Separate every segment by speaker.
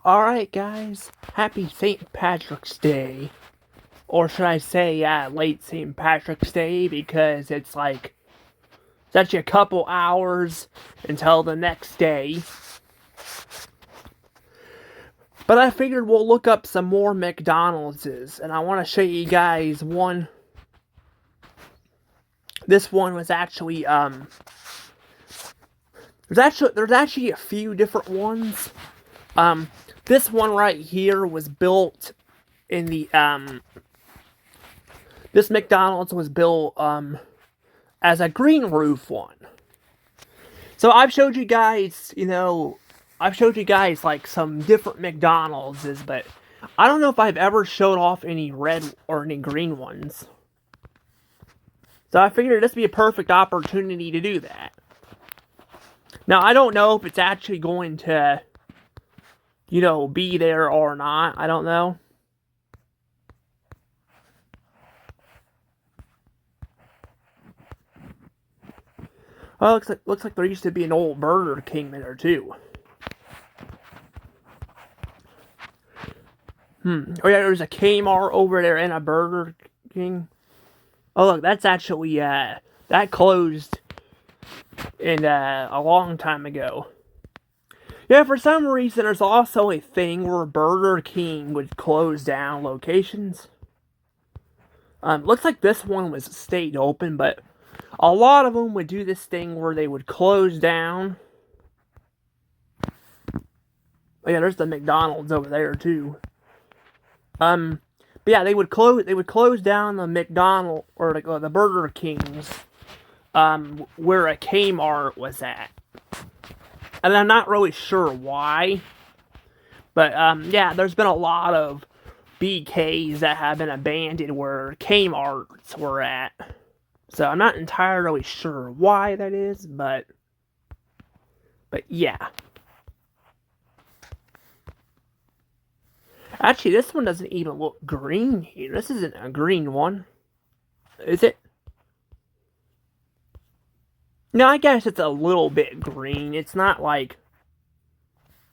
Speaker 1: Alright, guys. Happy St. Patrick's Day. Or should I say, late St. Patrick's Day, because it's actually a couple hours until the next day. But I figured we'll look up some more McDonald's, and I want to show you guys one. This one was actually, there's actually a few different ones. This one right here was built in the, this McDonald's was built, as a green roof one. So I've showed you guys, like some different McDonald's, but I don't know if I've ever showed off any red or any green ones. So I figured this would be a perfect opportunity to do that. Now, I don't know if it's actually going to, be there or not. I don't know. Well, looks like there used to be an old Burger King there, too. Oh yeah, there's a Kmart over there and a Burger King. Oh look, that's actually, that closed in, a long time ago. Yeah, for some reason, there's also a thing where Burger King would close down locations. Looks like this one was stayed open, but a lot of them would do this thing where they would close down. Oh yeah, there's the McDonald's over there, too. But yeah, they would close down the McDonald's, or the Burger Kings, where a Kmart was at. And I'm not really sure why. But, yeah, there's been a lot of BKs that have been abandoned where Kmart's were at. So I'm not entirely sure why that is, but yeah. Actually, this one doesn't even look green here. This isn't a green one. Is it? No, I guess it's a little bit green. It's not like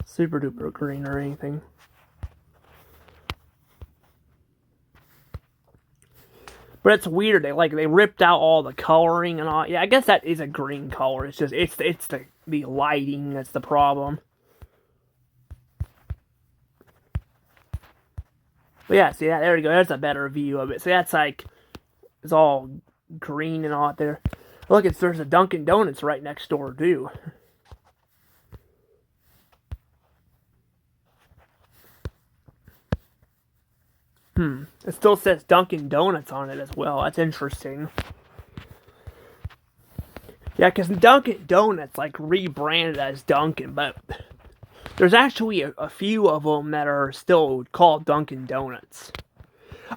Speaker 1: super duper green or anything. But it's weird. They ripped out all the coloring and all. Yeah, I guess that is a green color. It's just it's the lighting that's the problem. But yeah, see that? There we go. There's a better view of it. So that's it's all green and all out there. Look, there's a Dunkin' Donuts right next door too. It still says Dunkin' Donuts on it as well. That's interesting. Yeah, because Dunkin' Donuts rebranded as Dunkin', but there's actually a few of them that are still called Dunkin' Donuts.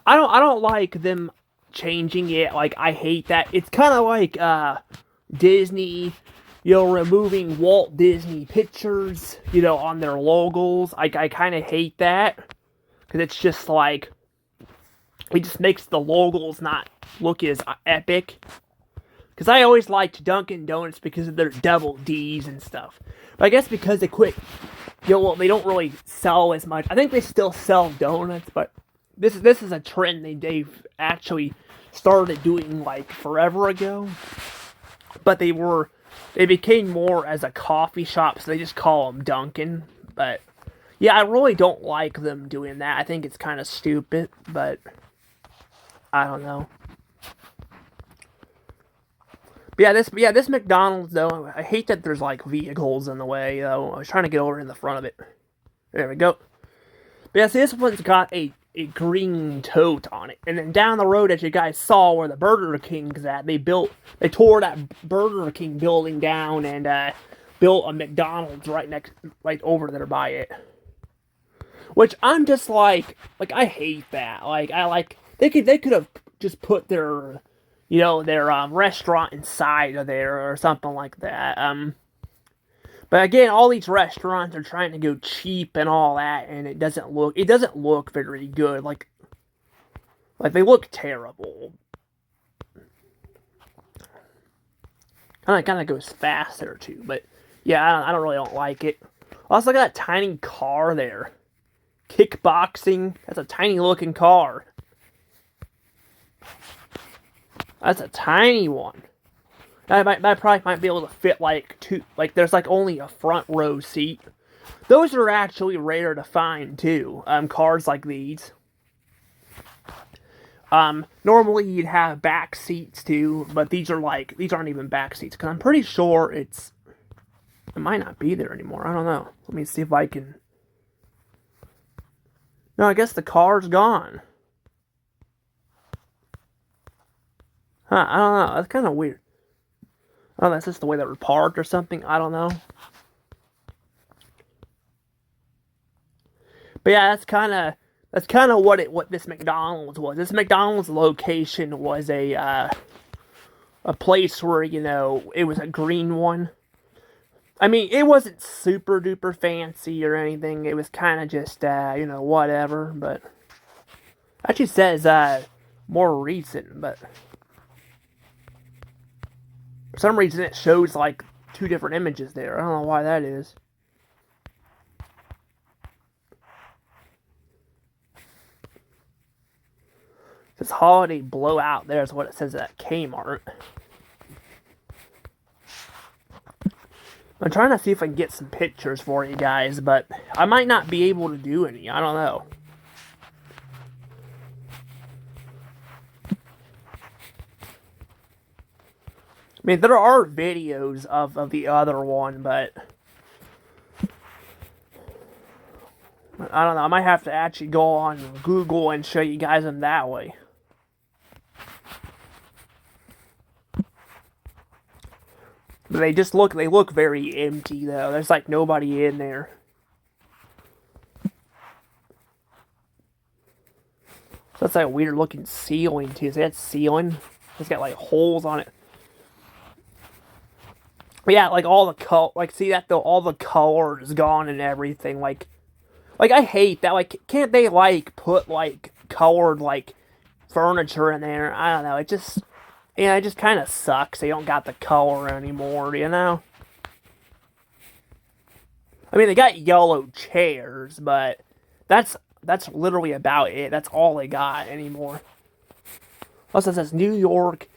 Speaker 1: I don't like them changing it. I hate that. It's kind of like Disney, removing Walt Disney pictures, on their logos. I kind of hate that because it's just it just makes the logos not look as epic. Because I always liked Dunkin' Donuts because of their double D's and stuff. But I guess because they quit, they don't really sell as much. I think they still sell donuts, but this is a trend they've actually started doing forever ago. But they became more as a coffee shop, so they just call them Dunkin'. But yeah, I really don't like them doing that. I think it's kind of stupid, but I don't know. But this McDonald's though, I hate that there's vehicles in the way though. I was trying to get over in the front of it. There we go. But yeah, see, this one's got a green tote on it. And then down the road, as you guys saw where the Burger King's at, they tore that Burger King building down and built a McDonald's right over there by it. Which I'm just I hate that. They could have just put their restaurant inside of there or something like that. But again, all these restaurants are trying to go cheap and all that, and it doesn't look very good. They look terrible. Kind of goes faster too, but yeah, I don't really like it. Also, look at that tiny car there. Kickboxing. That's a tiny looking car. That's a tiny one. That probably might be able to fit like two. Like there's like only a front row seat. Those are actually rare to find too. Cars like these. Normally you'd have back seats too, but these aren't even back seats because I'm pretty sure it might not be there anymore. I don't know. Let me see if I can. No, I guess the car's gone. Huh? I don't know. That's kind of weird. Oh, that's just the way they were parked or something. I don't know. But yeah, that's kind of what this McDonald's was. This McDonald's location was a place where it was a green one. I mean, it wasn't super duper fancy or anything. It was kind of just whatever. But actually says more recent, but for some reason it shows like two different images there. I don't know why that is. This holiday blowout there is what it says at Kmart. I'm trying to see if I can get some pictures for you guys, but I might not be able to do any. I don't know. I mean, there are videos of the other one, but I don't know. I might have to actually go on Google and show you guys them that way. But they look very empty though. There's like nobody in there. So that's like a weird looking ceiling too. See that ceiling? It's got like holes on it. But yeah, like all the see that though, all the color is gone and everything. Like I hate that. Like, can't they like put like colored like furniture in there? I don't know. It just kind of sucks. They don't got the color anymore, I mean, they got yellow chairs, but that's literally about it. That's all they got anymore. Also, it says New York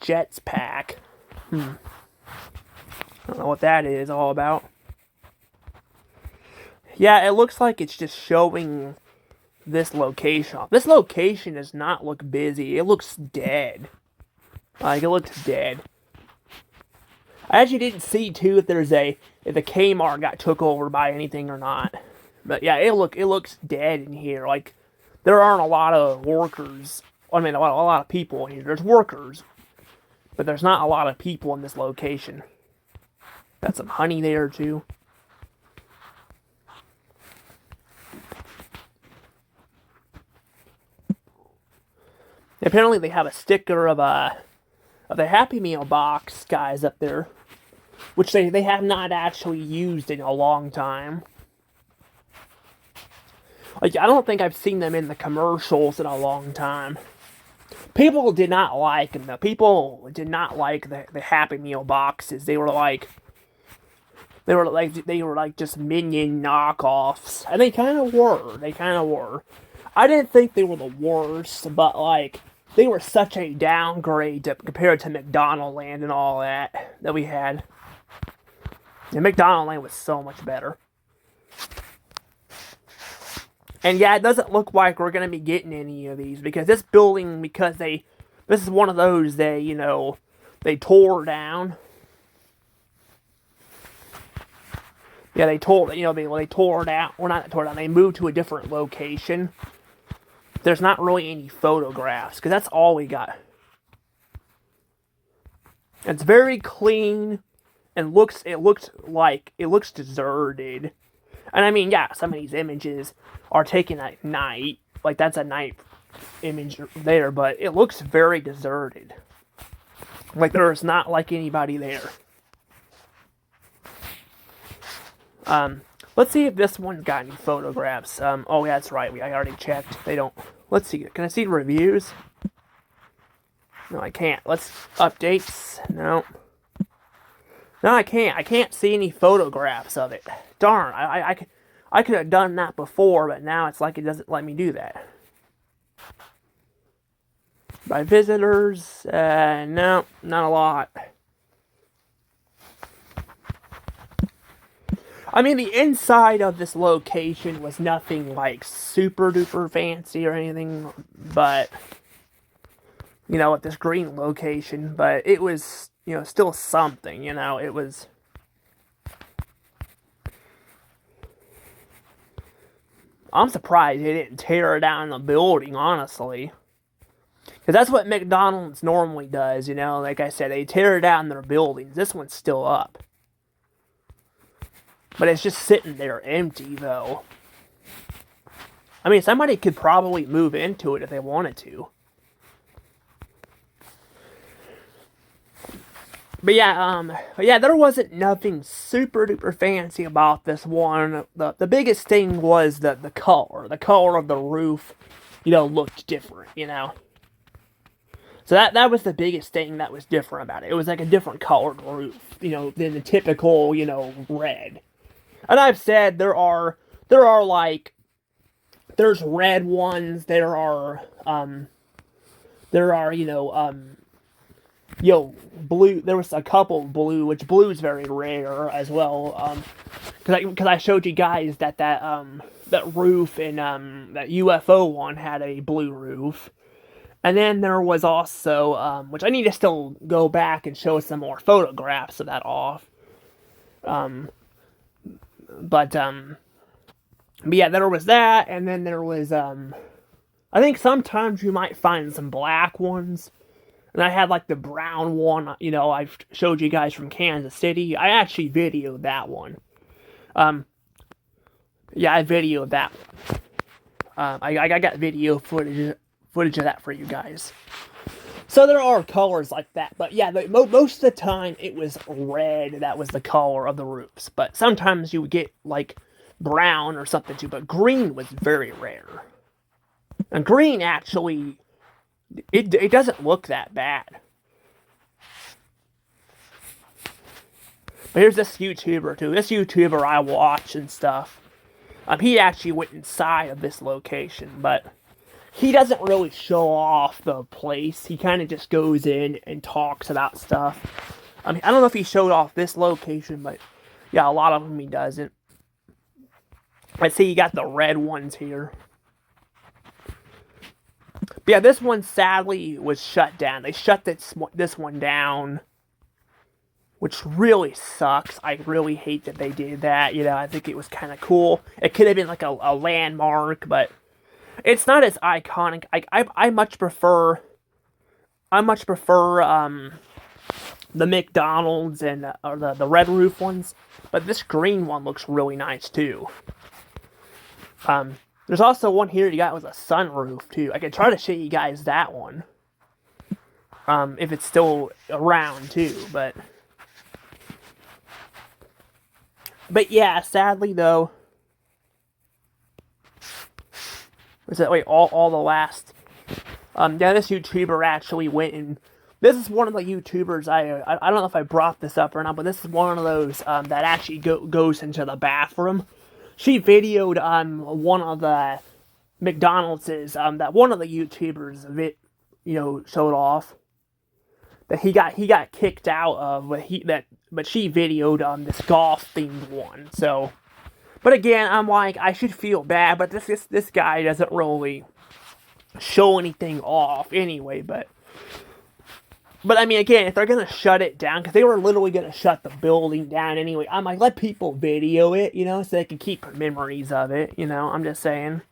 Speaker 1: Jets pack. I don't know what that is all about. Yeah, it looks like it's just showing this location. This location does not look busy. It looks dead. Like, it looks dead. I actually didn't see, too, if the Kmart got took over by anything or not. But, yeah, it looks dead in here. Like, there aren't a lot of workers. I mean, a lot of people in here. There's workers. But there's not a lot of people in this location. Got some honey there, too. Apparently, they have a sticker of the Happy Meal box guys up there, which they have not actually used in a long time. Like, I don't think I've seen them in the commercials in a long time. People did not like them, though. People did not like the Happy Meal boxes. They were like just Minion knockoffs. And they kind of were. I didn't think they were the worst, but like, they were such a downgrade compared to McDonald Land and all that we had. And McDonald Land was so much better. And yeah, it doesn't look like we're going to be getting any of these, because this building, this is one of those they tore down. Yeah, they tore it out. Or not tore it down, they moved to a different location. There's not really any photographs, because that's all we got. It's very clean, and it looks deserted. And I mean, yeah, some of these images are taken at night. Like, that's a night image there, but it looks very deserted. Like, there's not, like, anybody there. Let's see if this one's got any photographs. Oh, yeah, that's right. I already checked. They don't. Let's see. Can I see reviews? No, I can't. Let's updates. No. No, I can't. I can't see any photographs of it. Darn. I could have done that before, but now it's like it doesn't let me do that. By visitors, no, not a lot. I mean, the inside of this location was nothing like super duper fancy or anything, but, you know, at this green location, but it was, you know, still something, you know, it was. I'm surprised they didn't tear down the building, honestly. Because that's what McDonald's normally does, you know, like I said, they tear down their buildings. This one's still up. But it's just sitting there empty, though. I mean, somebody could probably move into it if they wanted to. But yeah, there wasn't nothing super duper fancy about this one. The biggest thing was the color. The color of the roof, you know, looked different, you know. So that was the biggest thing that was different about it. It was like a different colored roof, you know, than the typical, you know, red. And I've said there are like there's red ones, there are blue. There was a couple blue, which blue is very rare as well. Because I showed you guys that roof in that UFO one had a blue roof, and then there was also which I need to still go back and show some more photographs of that off. But yeah, there was that, and then there was I think sometimes you might find some black ones. And I had like the brown one, you know, I showed you guys from Kansas City. I actually videoed that one. Yeah, I videoed that one. I got video footage of that for you guys. So there are colors like that, but yeah, most of the time it was red. That was the color of the roofs. But sometimes you would get like brown or something too. But green was very rare. And green actually. It doesn't look that bad. But here's this YouTuber too. This YouTuber I watch and stuff. He actually went inside of this location, but he doesn't really show off the place. He kind of just goes in and talks about stuff. I mean, I don't know if he showed off this location, but yeah, a lot of them he doesn't. I see you got the red ones here. But yeah, this one sadly was shut down. They shut this one down, which really sucks. I really hate that they did that. You know, I think it was kind of cool. It could have been like a landmark, but it's not as iconic. I much prefer the McDonald's and or the red roof ones, but this green one looks really nice too. There's also one here you got with a sunroof, too. I can try to show you guys that one. If it's still around, too, but... But yeah, sadly, though... Was that, wait, all the last... Yeah, this YouTuber actually went and... This is one of the YouTubers, I don't know if I brought this up or not, but this is one of those that actually goes into the bathroom. She videoed one of the McDonald's that one of the YouTubers showed off that he got kicked out of, but she videoed this golf themed one. So, but again, I'm like, I should feel bad, but this guy doesn't really show anything off anyway. But I mean, again, if they're going to shut it down, because they were literally going to shut the building down anyway, I'm like, let people video it, you know, so they can keep memories of it, you know, I'm just saying.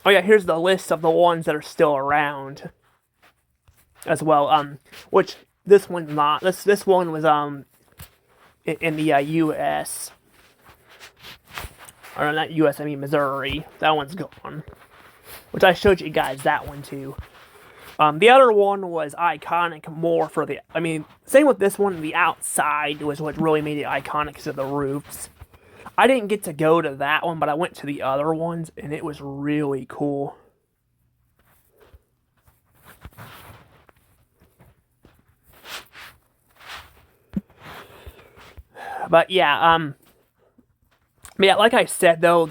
Speaker 1: Oh yeah, here's the list of the ones that are still around as well, which this one's not. This one was, in the, U.S. Or not U.S., I mean Missouri. That one's gone. Which I showed you guys that one too. The other one was iconic more for the... I mean, same with this one, the outside was what really made it iconic because of the roofs. I didn't get to go to that one, but I went to the other ones, and it was really cool. But yeah, like I said though,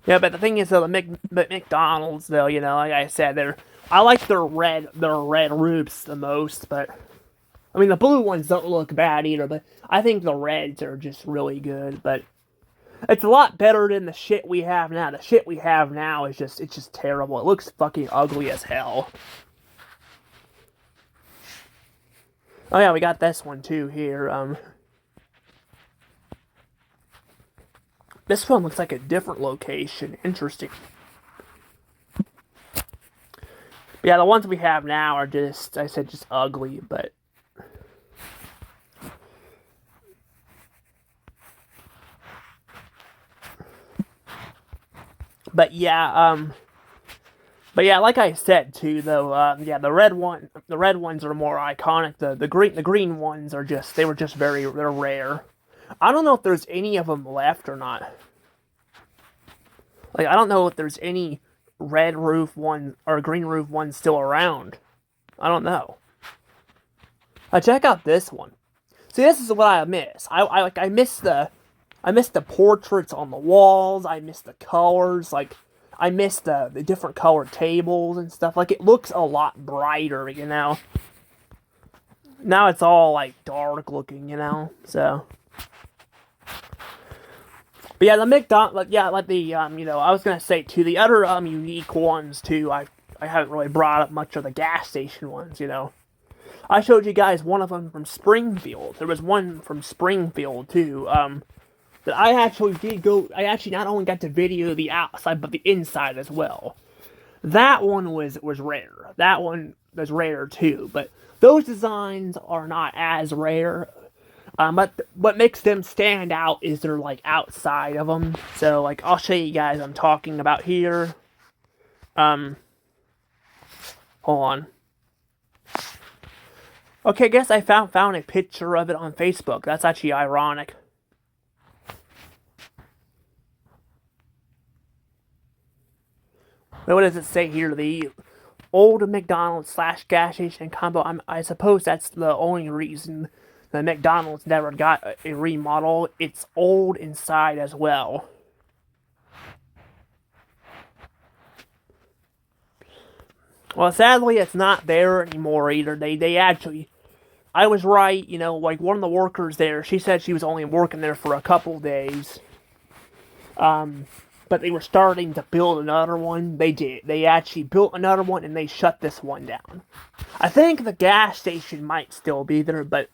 Speaker 1: yeah, but the thing is though, the McDonald's though, like I said, I like their red roofs the most, but I mean the blue ones don't look bad either, but I think the reds are just really good, but it's a lot better than the shit we have now. The shit we have now is it's just terrible. It looks fucking ugly as hell. Oh yeah, we got this one too here. This one looks like a different location. Interesting. Yeah, the ones we have now are just, I said, just ugly, but but yeah, like I said too, though, yeah, the red ones are more iconic. The green ones are just, they're rare. I don't know if there's any of them left or not. Like, I don't know if there's any red roof one or green roof ones still around. I don't know. Check out this one. See, this is what I miss. I miss the portraits on the walls. I miss the colors. Like, I miss the different colored tables and stuff. Like, it looks a lot brighter, Now it's all, like, dark looking, So. But yeah, the McDonald's, yeah, like the, I was gonna say, too, the other, unique ones, too, I haven't really brought up much of the gas station ones, I showed you guys one of them from Springfield. There was one from Springfield, too, that I actually not only got to video the outside, but the inside as well. That one was rare. That one was rare, too, but those designs are not as rare. But what makes them stand out is they're, like, outside of them. So, like, I'll show you guys I'm talking about here. Hold on. Okay, I guess I found a picture of it on Facebook. That's actually ironic. What does it say here? The old McDonald's / gas station combo. I suppose that's the only reason the McDonald's never got a remodel. It's old inside as well. Well, sadly, it's not there anymore either. They actually, I was right, like one of the workers there, she said she was only working there for a couple days. But they were starting to build another one. They did. They actually built another one and they shut this one down. I think the gas station might still be there, but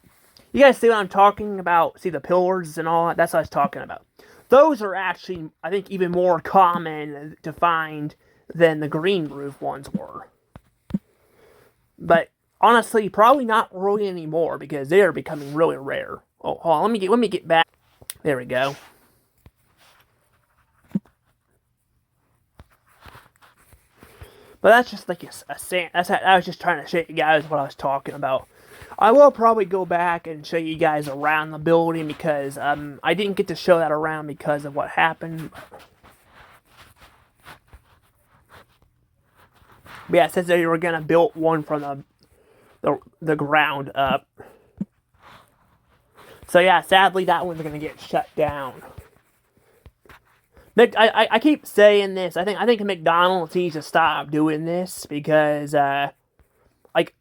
Speaker 1: you guys see what I'm talking about? See the pillars and all that? That's what I was talking about. Those are actually, I think, even more common to find than the green roof ones were. But honestly, probably not really anymore because they are becoming really rare. Oh, hold on, let me get back. There we go. But that's just like I was just trying to show you guys what I was talking about. I will probably go back and show you guys around the building because I didn't get to show that around because of what happened. But yeah, it says they were gonna build one from the ground up. So yeah, sadly that one's gonna get shut down. I keep saying this. I think McDonald's needs to stop doing this because like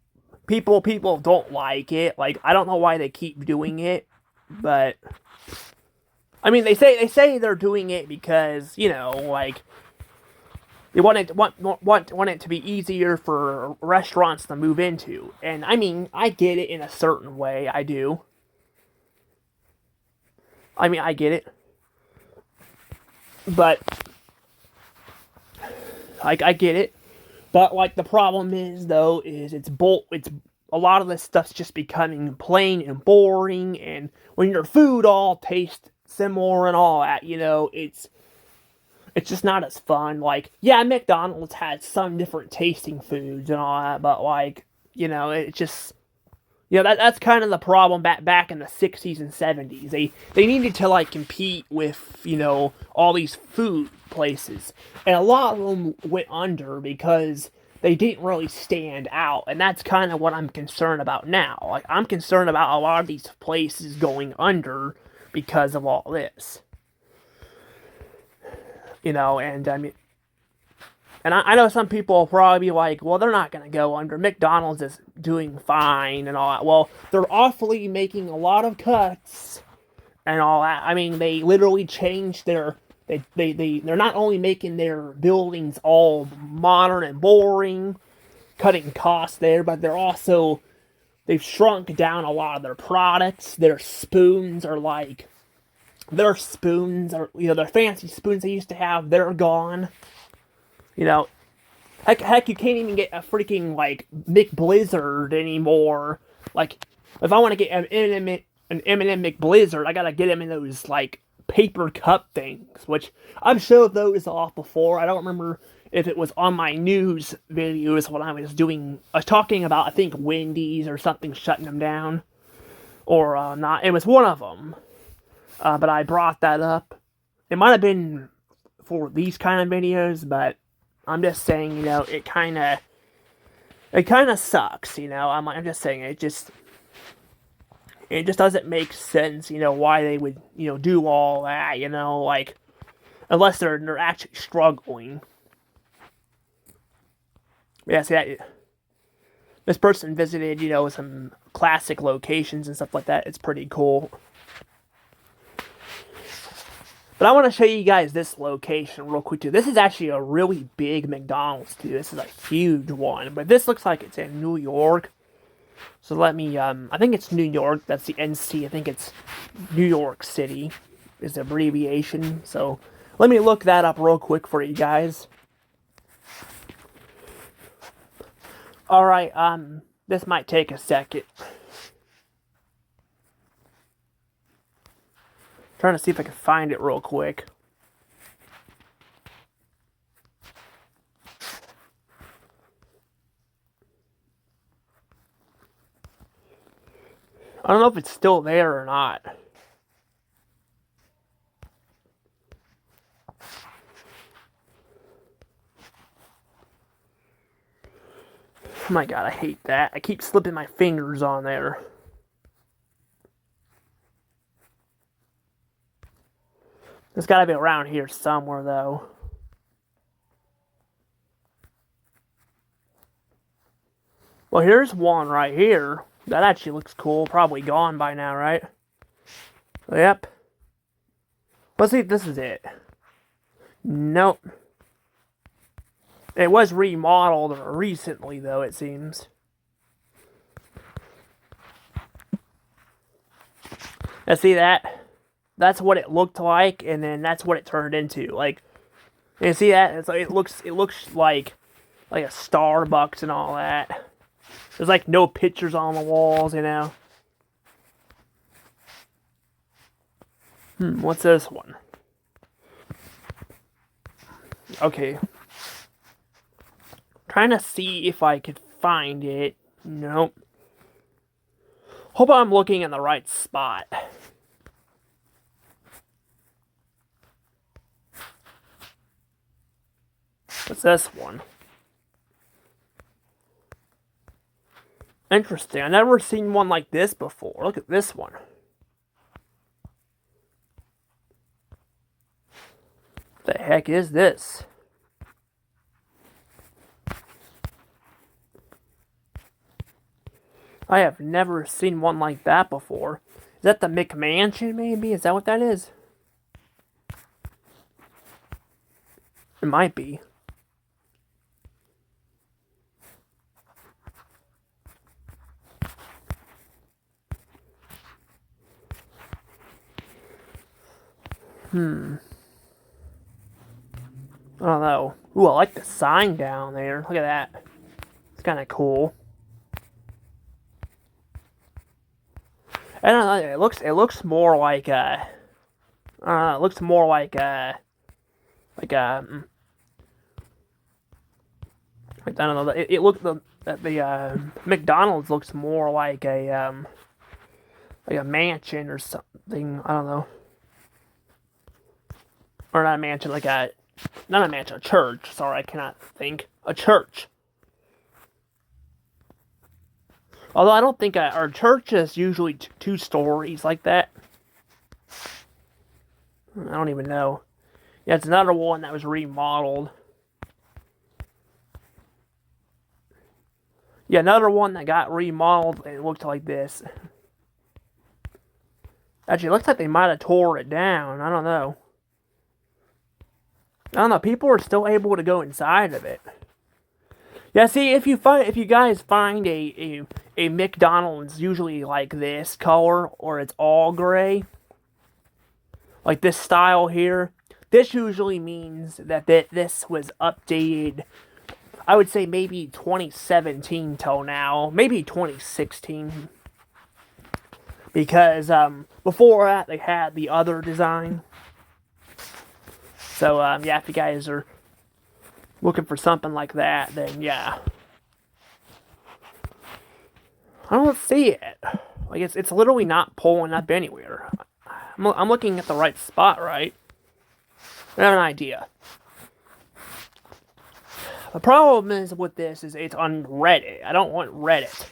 Speaker 1: people don't like it. Like, I don't know why they keep doing it, but I mean they say they're doing it because like they want it to be easier for restaurants to move into, and I mean I get it in a certain way. I do. I mean I get it. But, like, I get it. But, like, the problem is, though, is it's a lot of this stuff's just becoming plain and boring, and when your food all tastes similar and all that, it's just not as fun. Like, yeah, McDonald's had some different tasting foods and all that, but, like, it's just... that's kind of the problem back in the 60s and 70s. They needed to, like, compete with, all these food places. And a lot of them went under because they didn't really stand out, and that's kind of what I'm concerned about now. Like, I'm concerned about a lot of these places going under because of all this. And I mean, and I know some people will probably be like, well, they're not going to go under. McDonald's is doing fine and all that. Well, they're awfully making a lot of cuts and all that. I mean, they literally changed their. They're not only making their buildings all modern and boring, cutting costs there, but they've shrunk down a lot of their products. Their spoons are their fancy spoons they used to have, they're gone. You know, heck, you can't even get a freaking, like, McBlizzard anymore. Like, if I want to get an M&M McBlizzard, I gotta get them in those, like, paper cup things, which I've showed those off before. I don't remember if it was on my news videos when I was talking about, I think, Wendy's or something shutting them down. Or not. It was one of them. But I brought that up. It might have been for these kind of videos, but I'm just saying, it kind of sucks, I'm just saying, it just doesn't make sense, why they would, do all that, like, unless they're actually struggling. Yeah, see that. This person visited, some classic locations and stuff like that. It's pretty cool. But I want to show you guys this location real quick too. This is actually a really big McDonald's too. This is a huge one. But this looks like it's in New York. So let me, I think it's New York. That's the NC. I think it's New York City is the abbreviation. So let me look that up real quick for you guys. Alright, this might take a second. Trying to see if I can find it real quick. I don't know if it's still there or not. Oh my god, I hate that. I keep slipping my fingers on there. It's gotta be around here somewhere, though. Well, here's one right here. That actually looks cool. Probably gone by now, right? Yep. Let's see if this is it. Nope. It was remodeled recently, though, it seems. Let's see that. That's what it looked like, and then that's what it turned into. Like, you see that? It's like, it looks like a Starbucks and all that. There's like no pictures on the walls, What's this one? Okay. Trying to see if I could find it. Nope. Hope I'm looking in the right spot. What's this one? Interesting. I've never seen one like this before. Look at this one. What the heck is this? I have never seen one like that before. Is that the McMansion, maybe? Is that what that is? It might be. I don't know. Ooh, I like the sign down there. Look at that. It's kind of cool. I don't know. It looks more like it looks more like I don't know. It looked the McDonald's looks more like a mansion or something. I don't know. Or not a mansion, not a mansion, a church. Sorry, I cannot think. A church. Although I don't think our church is usually 2 stories like that. I don't even know. Yeah, it's another one that was remodeled. Yeah, another one that got remodeled and it looked like this. Actually, it looks like they might have tore it down. I don't know. People are still able to go inside of it. Yeah, see, if you guys find a McDonald's usually like this color or it's all gray, like this style here, this usually means that this was updated. I would say maybe 2017 till now, maybe 2016, because before that they had the other design. So yeah, if you guys are looking for something like that, then yeah. I don't see it. Like it's literally not pulling up anywhere. I'm looking at the right spot, right? I have an idea. The problem is with this is it's on Reddit. I don't want Reddit.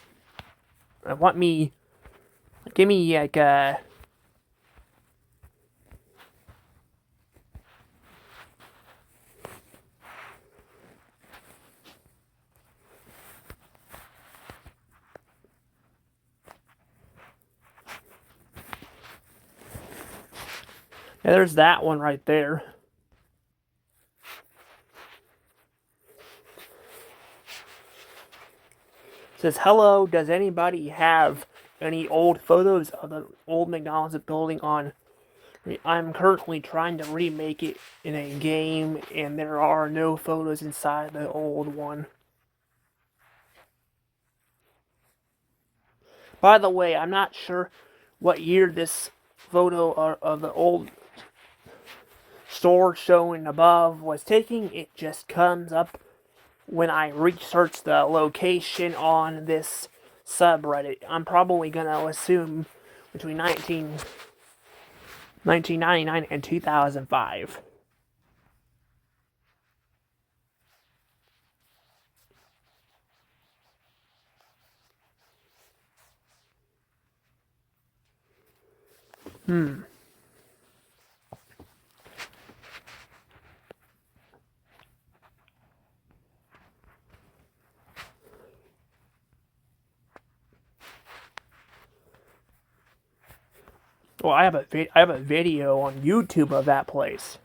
Speaker 1: I want me. Give me like yeah, there's that one right there. It says, hello, does anybody have any old photos of the old McDonald's building on? I'm currently trying to remake it in a game, and there are no photos inside the old one. By the way, I'm not sure what year this photo of the old store showing above was taken. It just comes up when I research the location on this subreddit. I'm probably gonna assume between 1999 and 2005. Well, I have a video on YouTube of that place.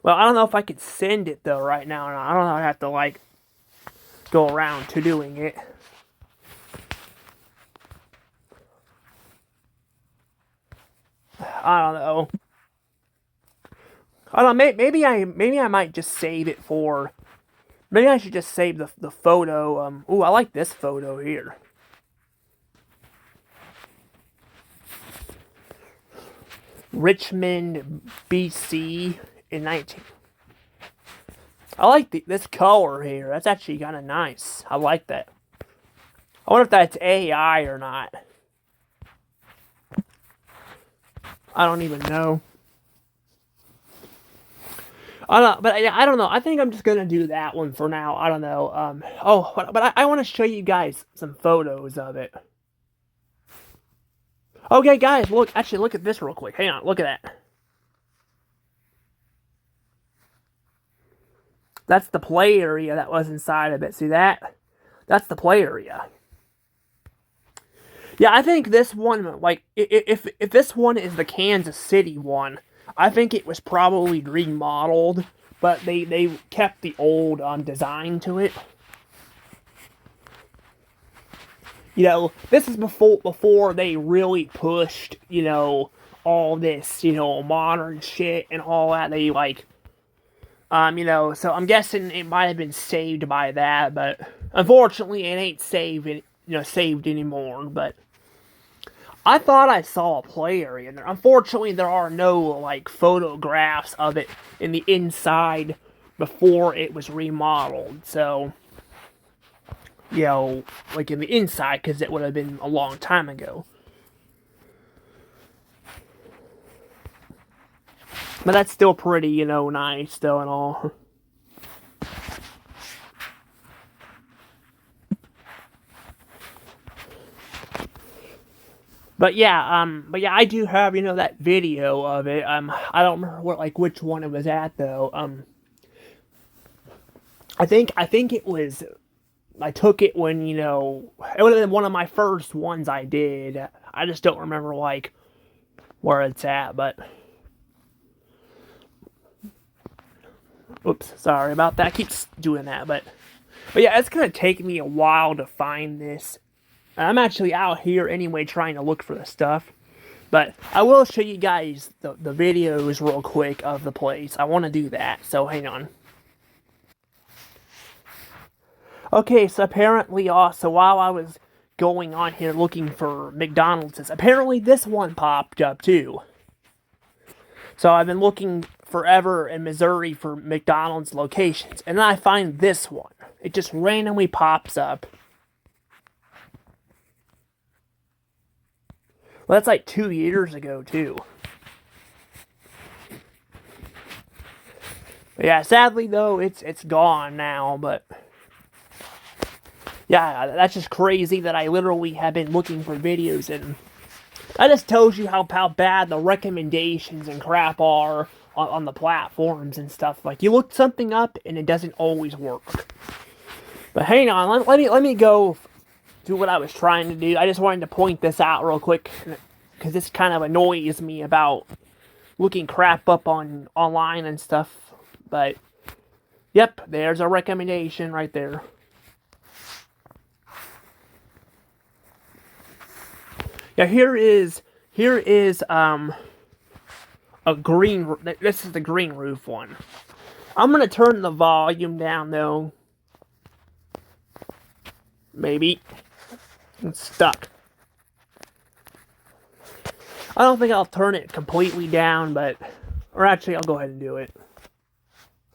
Speaker 1: Well, I don't know if I could send it though right now. I don't know. I have to like go around to doing it. I don't know. I don't know. Maybe I might just save it for. Maybe I should just save the photo. Ooh, I like this photo here. Richmond, BC in 19. I like this color here. That's actually kind of nice. I like that. I wonder if that's AI or not. I don't even know. I don't. But I don't know. I think I'm just gonna do that one for now. I don't know. But I want to show you guys some photos of it. Okay, guys, look. Actually, look at this real quick. Hang on. Look at that. That's the play area that was inside of it. See that? That's the play area. Yeah, I think this one, like, if this one is the Kansas City one, I think it was probably remodeled, but they kept the old design to it. You know, this is before they really pushed, you know, all this, you know, modern shit and all that. They like, you know, so I'm guessing it might have been saved by that, but unfortunately, it ain't saved anymore. But I thought I saw a play area in there. Unfortunately, there are no like photographs of it in the inside before it was remodeled. So, you know, like in the inside, because it would have been a long time ago. But that's still pretty, you know, nice, though, and all. but yeah, I do have, that video of it. I don't remember which one it was at though. I think it was. I took it when, it would have been one of my first ones I did. I just don't remember where it's at, but oops, sorry about that. I keep doing that, but yeah, it's gonna take me a while to find this. I'm actually out here anyway trying to look for the stuff. But I will show you guys the videos real quick of the place. I want to do that, so hang on. Okay, so apparently also while I was going on here looking for McDonald's, apparently this one popped up too. So I've been looking forever in Missouri for McDonald's locations, and then I find this one. It just randomly pops up. Well, that's like 2 years ago too. But yeah, sadly though, it's gone now, but yeah, that's just crazy that I literally have been looking for videos, and that just tells you how bad the recommendations and crap are on the platforms and stuff. Like, you look something up and it doesn't always work. But hang on, let me go do what I was trying to do. I just wanted to point this out real quick, because this kind of annoys me about looking crap up online and stuff. But yep, there's a recommendation right there. Yeah, here is a green. This is the green roof one. I'm gonna turn the volume down though. Maybe it's stuck. I don't think I'll turn it completely down, or actually, I'll go ahead and do it.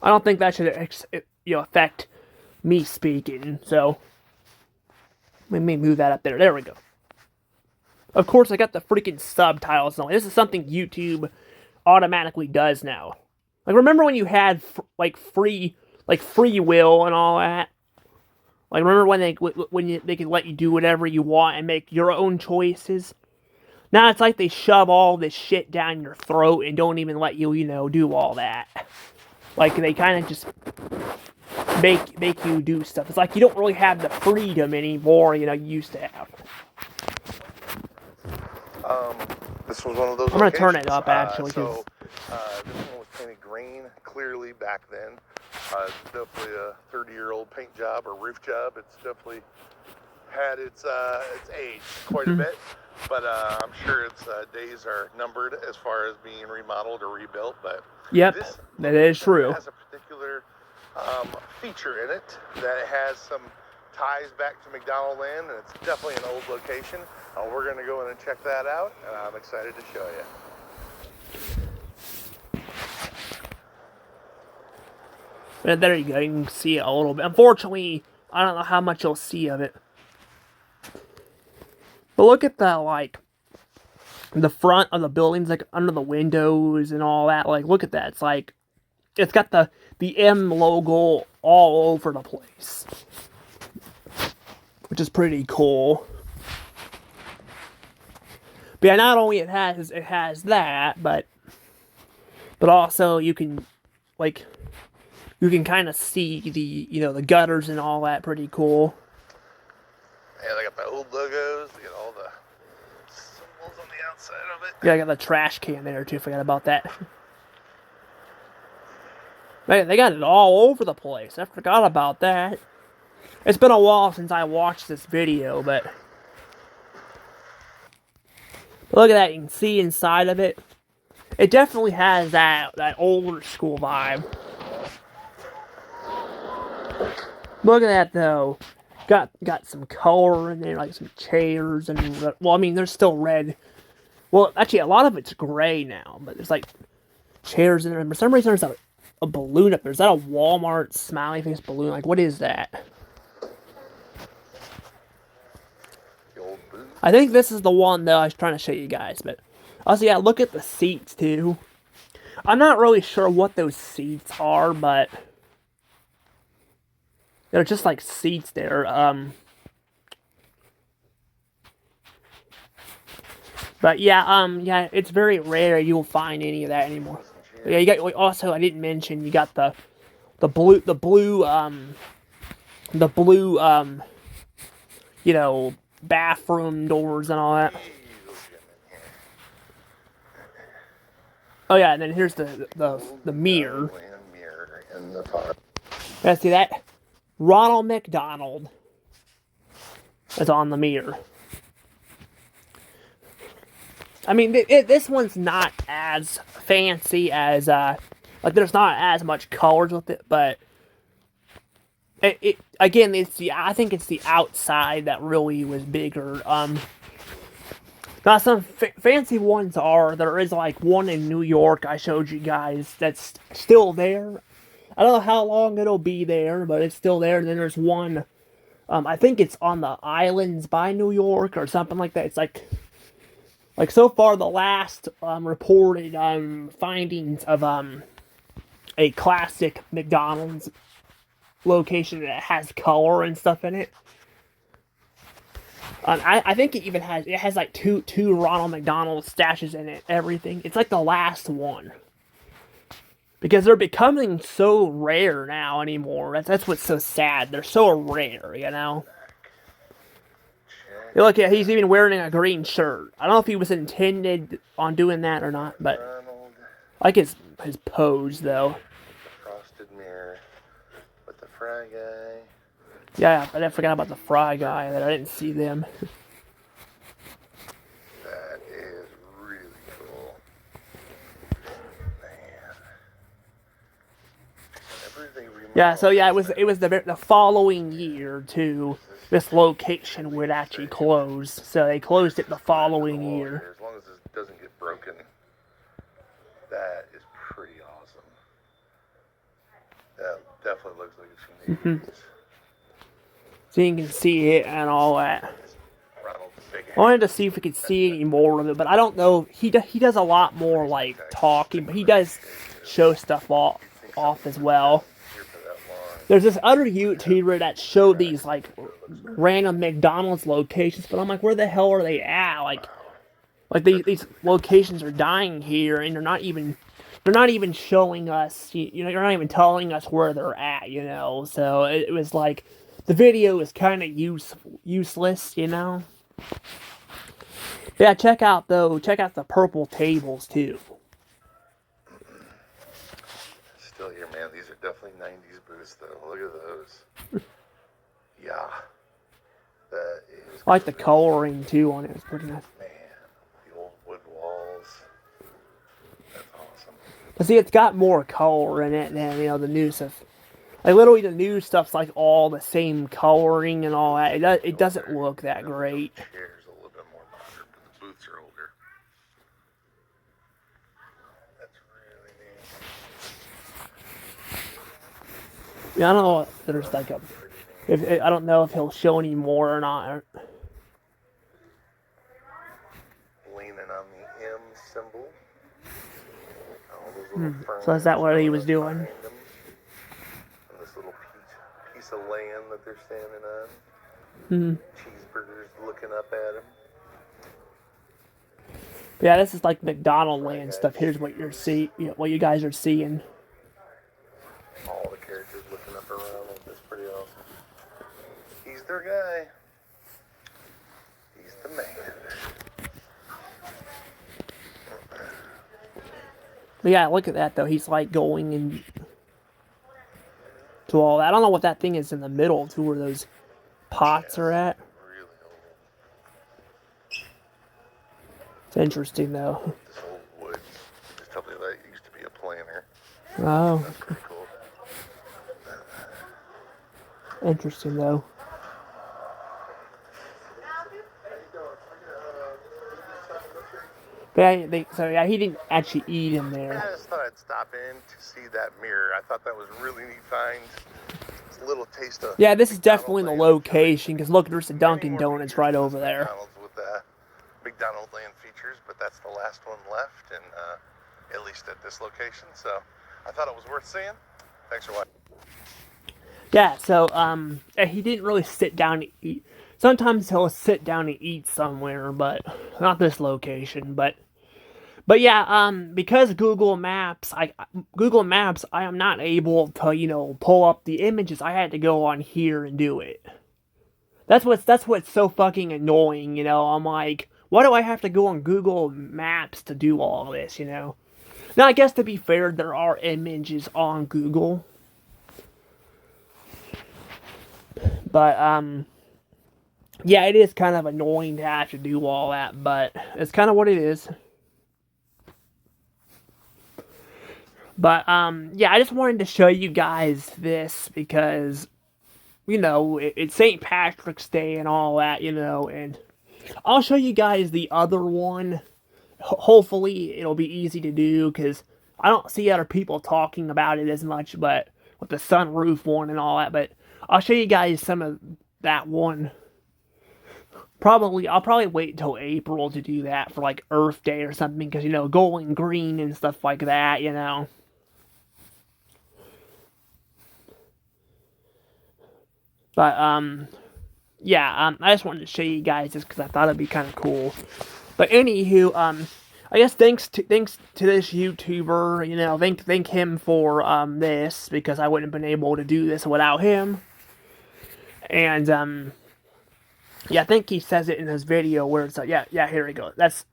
Speaker 1: I don't think that should affect me speaking. So let me move that up there. There we go. Of course, I got the freaking subtitles on. This is something YouTube automatically does now. Like, remember when you had free will and all that? Like, remember when they could let you do whatever you want and make your own choices? Now it's like they shove all this shit down your throat and don't even let you, do all that. Like, they kind of just make you do stuff. It's like you don't really have the freedom anymore, you used to have.
Speaker 2: This was one of those.
Speaker 1: I'm gonna turn it up actually.
Speaker 2: This one was painted green clearly back then. It's definitely a 30-year-old paint job or roof job. It's definitely had its age quite a bit, but I'm sure its days are numbered as far as being remodeled or rebuilt. But
Speaker 1: yep, that is true.
Speaker 2: It has a particular feature in it that it has some ties back to McDonald land, and it's definitely an old location. We're going to go in and check that out, and I'm excited to show you.
Speaker 1: And there you go, you can see it a little bit. Unfortunately, I don't know how much you'll see of it. But look at that, the front of the buildings, under the windows and all that. Look at that. It's got the M logo all over the place, which is pretty cool. But yeah, not only it has that, but also you can kind of see the gutters and all that. Pretty cool.
Speaker 2: Yeah, they got the old logos. They got all the symbols on the outside of it.
Speaker 1: Yeah, I got the trash can there too. Forgot about that. Man, they got it all over the place. I forgot about that. It's been a while since I watched this video, but look at that. You can see inside of it. It definitely has that older school vibe. Look at that though. Got some color in there, some chairs and well, I mean, there's still red. Well, actually, a lot of it's gray now, but there's chairs in there. And for some reason, there's a balloon up there. Is that a Walmart smiley face balloon? What is that? I think this is the one that I was trying to show you guys, but also, yeah, look at the seats too. I'm not really sure what those seats are, but they're just seats there. But yeah, it's very rare you'll find any of that anymore. But yeah, you got also I didn't mention you got the blue you know, bathroom doors and all that. Oh yeah, and then here's the mirror. Yeah, see that? Ronald McDonald is on the mirror. I mean, this one's not as fancy as like there's not as much colors with it, but again, I think it's the outside that really was bigger. Now some fancy ones there is like one in New York I showed you guys that's still there. I don't know how long it'll be there, but it's still there. And then there's one, I think it's on the islands by New York or something like that. It's like so far the last reported findings of a classic McDonald's location that has color and stuff in it. I think it has like two Ronald McDonald stashes in it. Everything. It's like the last one. Because they're becoming so rare now anymore. That's what's so sad. They're so rare, you know. Look, yeah, he's even wearing a green shirt. I don't know if he was intended on doing that or not, but I like his pose though.
Speaker 2: Frosted mirror with the fry guy.
Speaker 1: Yeah, I forgot about the fry guy. That I didn't see them.
Speaker 2: That is really cool, man.
Speaker 1: Yeah, so yeah, it was the following year too. This location would actually close, so they closed it the following year.
Speaker 2: As long as it doesn't get broken, that is pretty awesome. That definitely looks like it's from the 80s.
Speaker 1: So you can see it and all that. I wanted to see if we could see any more of it, but I don't know. He does a lot more like talking, but he does show stuff off as well. There's this other YouTuber that showed these like random McDonald's locations, but I'm like, where the hell are they at? Like these locations are dying here, and they're not even showing us. You know, you're not even telling us where they're at. You know, so it was like the video is kind of useless. You know. Yeah, check out the purple tables too.
Speaker 2: Still here, man. These are definitely 90s booths, though. Look at those. Yeah. That is.
Speaker 1: I like the coloring too on it. It's pretty nice.
Speaker 2: Man, the old wood walls. That's awesome.
Speaker 1: But see, it's got more color in it than the new stuff. Like literally, the new stuff's like all the same coloring and all that. It doesn't look that great.
Speaker 2: Chairs a little bit more modern, but the booths are older. That's really neat.
Speaker 1: Yeah, I don't know if there's like I don't know if he'll show any more or not.
Speaker 2: Leaning on the M symbol.
Speaker 1: So is that what he was doing?
Speaker 2: And this little piece of land that they're standing on. Cheeseburgers looking up at him.
Speaker 1: Yeah, this is like McDonald land stuff. Here's what what you guys are seeing.
Speaker 2: All the characters looking up around him. That's pretty awesome. He's their guy. He's the man.
Speaker 1: But yeah, look at that though. He's like going in to all that. I don't know what that thing is in the middle to where those pots are at.
Speaker 2: Really old.
Speaker 1: It's interesting though.
Speaker 2: This old wood. Just tell me that used to be a planter.
Speaker 1: Oh.
Speaker 2: That's pretty cool.
Speaker 1: Interesting though. But yeah, he didn't actually eat in there.
Speaker 2: I just thought I'd stop in to see that mirror. I thought that was a really neat find. It's a little taste of.
Speaker 1: Yeah, this is definitely the location because look, there's the Dunkin' Donuts right over there.
Speaker 2: McDonald's with McDonald land features, but that's the last one left, and at least at this location. So I thought it was worth seeing. Thanks for watching.
Speaker 1: Yeah, so he didn't really sit down to eat. Sometimes he'll sit down and eat somewhere, but not this location. But yeah, because Google Maps, I am not able to pull up the images. I had to go on here and do it. That's what's so fucking annoying. I'm like, why do I have to go on Google Maps to do all this? Now, I guess to be fair, there are images on Google, but yeah, it is kind of annoying to have to do all that, but it's kind of what it is. But yeah, I just wanted to show you guys this because it's St. Patrick's Day and all that, and I'll show you guys the other one. Hopefully, it'll be easy to do because I don't see other people talking about it as much, but with the sunroof one and all that. But I'll show you guys some of that one. I'll probably wait until April to do that for like Earth Day or something because going green and stuff like that. But yeah, I just wanted to show you guys this because I thought it'd be kind of cool. But anywho, I guess thanks to this YouTuber, thank him for this because I wouldn't have been able to do this without him. And yeah, I think he says it in his video where it's like, yeah, here we go. That's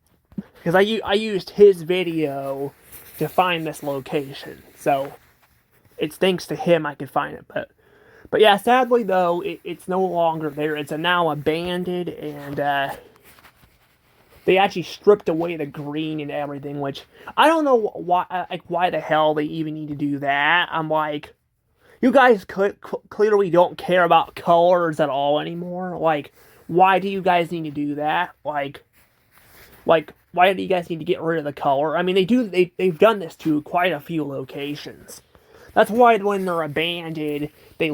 Speaker 1: because I used his video to find this location, so it's thanks to him I could find it. But yeah, sadly though, it's no longer there. It's now abandoned, and they actually stripped away the green and everything, which I don't know why the hell they even need to do that. I'm like, you guys clearly don't care about colors at all anymore. Like, why do you guys need to do that? Like, why do you guys need to get rid of the color? I mean, they've done this to quite a few locations. That's why when they're abandoned, they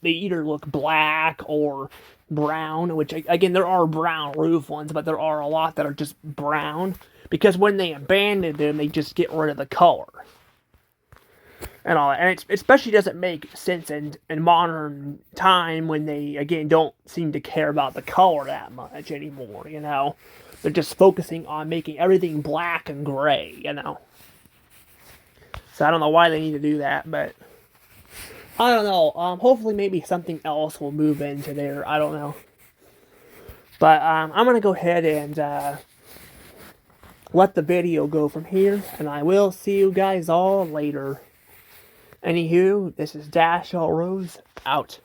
Speaker 1: either look black or brown, which, again, there are brown roof ones, but there are a lot that are just brown, because when they abandon them, they just get rid of the color. And all that. And it especially doesn't make sense in modern time when they, again, don't seem to care about the color that much anymore, They're just focusing on making everything black and gray, So I don't know why they need to do that, but I don't know. Hopefully maybe something else will move into there. I don't know. But I'm going to go ahead and let the video go from here, and I will see you guys all later. Anywho, this is Dash All Rose, out.